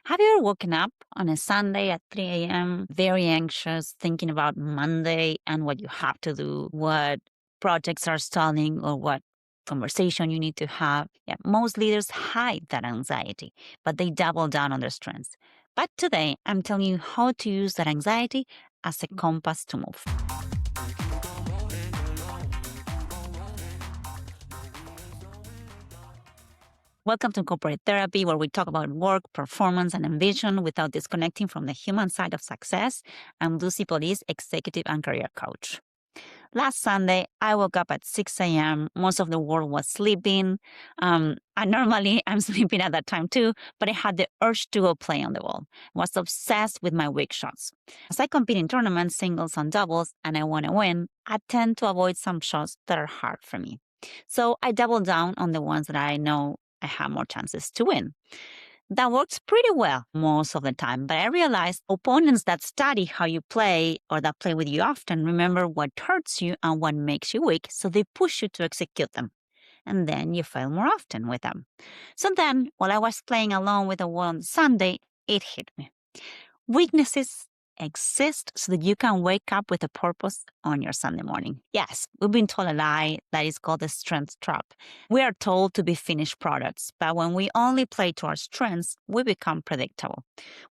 Have you ever woken up on a Sunday at 3 a.m., very anxious, thinking about Monday and what you have to do, what projects are stalling, or what conversation you need to have? Yeah, most leaders hide that anxiety, but they double down on their strengths. But today, I'm telling you how to use that anxiety as a compass to move. Welcome to Corporate Therapy, where we talk about work, performance, and ambition without disconnecting from the human side of success. I'm Lucy Paulise, executive and career coach. Last Sunday, I woke up at 6 a.m. Most of the world was sleeping. And normally I'm sleeping at that time too, but I had the urge to go play on the ball. I was obsessed with my weak shots. As I compete in tournaments, singles and doubles, and I want to win, I tend to avoid some shots that are hard for me. So I double down on the ones that I know I have more chances to win. That works pretty well most of the time, but I realized opponents that study how you play or that play with you often remember what hurts you and what makes you weak, so they push you to execute them. And then you fail more often with them. So then, while I was playing alone with the wall on Sunday, it hit me. Weaknesses exist so that you can wake up with a purpose on your Sunday morning. Yes, we've been told a lie that is called the strength trap. We are told to be finished products, but when we only play to our strengths, we become predictable.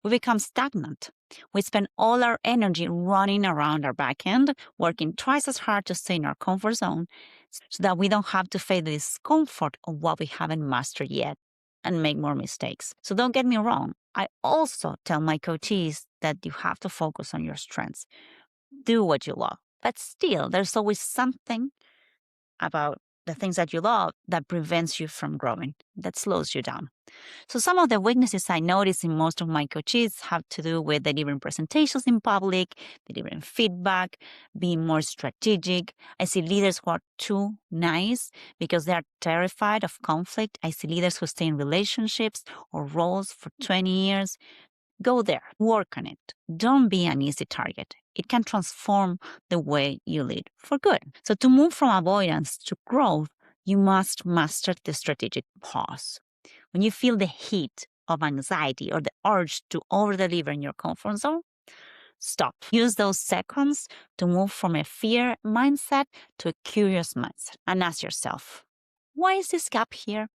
We become stagnant. We spend all our energy running around our back end, working twice as hard to stay in our comfort zone so that we don't have to face the discomfort of what we haven't mastered yet and make more mistakes. So don't get me wrong. I also tell my coachees that you have to focus on your strengths. Do what you love. But still, there's always something about the things that you love that prevents you from growing, that slows you down. So some of the weaknesses I notice in most of my coaches have to do with delivering presentations in public, delivering feedback, being more strategic. I see leaders who are too nice because they are terrified of conflict. I see leaders who stay in relationships or roles for 20 years. Go there, work on it. Don't be an easy target. It can transform the way you lead for good. So to move from avoidance to growth, you must master the strategic pause. When you feel the heat of anxiety or the urge to over-deliver in your comfort zone, stop. Use those seconds to move from a fear mindset to a curious mindset and ask yourself, why is this gap here?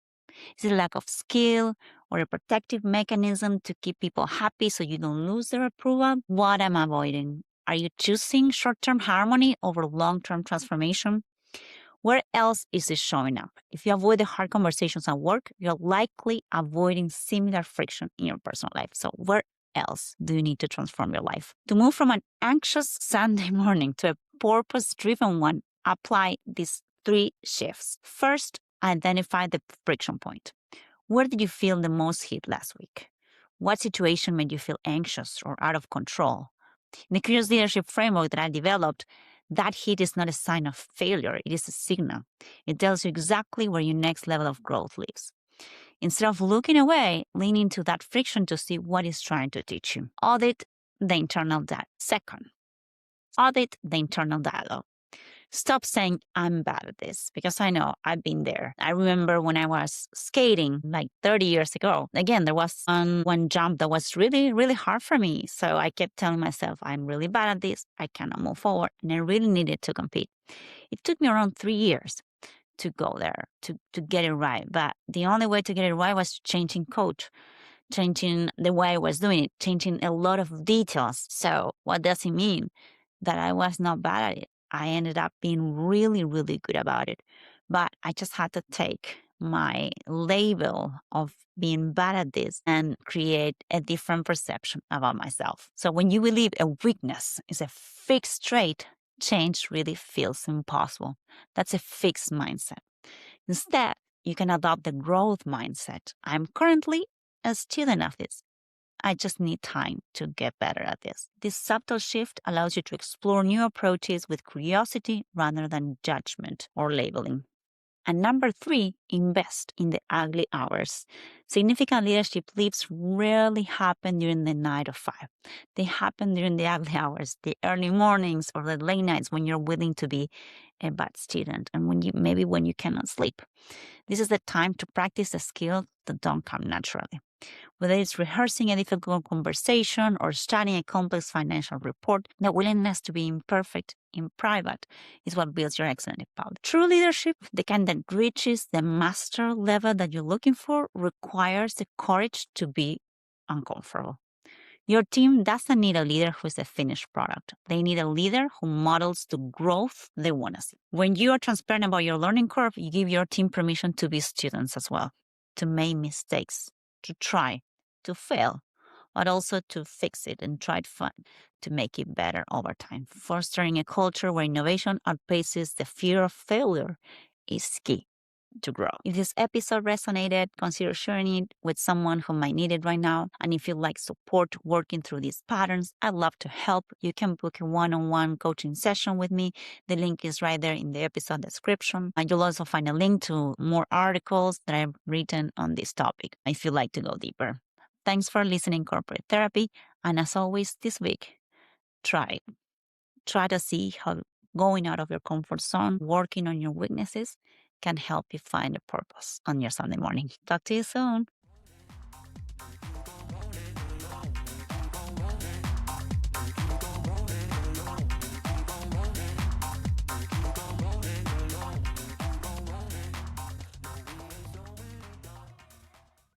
Is it a lack of skill or a protective mechanism to keep people happy so you don't lose their approval? What am I avoiding? Are you choosing short-term harmony over long-term transformation? Where else is this showing up? If you avoid the hard conversations at work, you're likely avoiding similar friction in your personal life. So where else do you need to transform your life? To move from an anxious Sunday morning to a purpose-driven one, apply these 3 shifts. First, identify the friction point. Where did you feel the most heat last week? What situation made you feel anxious or out of control? In the Curious Leadership Framework that I developed, that heat is not a sign of failure, it is a signal. It tells you exactly where your next level of growth lives. Instead of looking away, lean into that friction to see what it's trying to teach you. Audit the internal dialogue. Second, audit the internal dialogue. Stop saying, I'm bad at this, because I know I've been there. I remember when I was skating like 30 years ago. Again, there was one jump that was really, really hard for me. So I kept telling myself, I'm really bad at this. I cannot move forward. And I really needed to compete. It took me around 3 years to go there, to get it right. But the only way to get it right was changing coach, changing the way I was doing it, changing a lot of details. So what does it mean? That I was not bad at it. I ended up being really, really good about it. But I just had to take my label of being bad at this and create a different perception about myself. So when you believe a weakness is a fixed trait, change really feels impossible. That's a fixed mindset. Instead, you can adopt the growth mindset. I'm currently a student of this. I just need time to get better at this. This subtle shift allows you to explore new approaches with curiosity rather than judgment or labeling. And number 3, invest in the ugly hours. Significant leadership leaps rarely happen during the 9 to 5. They happen during the ugly hours, the early mornings or the late nights when you're willing to be a bad student and when you cannot sleep. This is the time to practice the skills that don't come naturally. Whether it's rehearsing a difficult conversation or studying a complex financial report, the willingness to be imperfect in private is what builds your excellence in public. True leadership, the kind that reaches the master level that you're looking for, requires the courage to be uncomfortable. Your team doesn't need a leader who's a finished product. They need a leader who models the growth they want to see. When you are transparent about your learning curve, you give your team permission to be students as well, to make mistakes, to try, to fail, but also to fix it and try to make it better over time. Fostering a culture where innovation outpaces the fear of failure is key to grow. If this episode resonated, consider sharing it with someone who might need it right now. And if you like support working through these patterns, I'd love to help. You can book a one-on-one coaching session with me. The link is right there in the episode description. And you'll also find a link to more articles that I've written on this topic if you'd like to go deeper. Thanks for listening, Corporate Therapy. And as always, this week, try it. Try to see how going out of your comfort zone, working on your weaknesses, can help you find a purpose on your Sunday morning. Talk to you soon.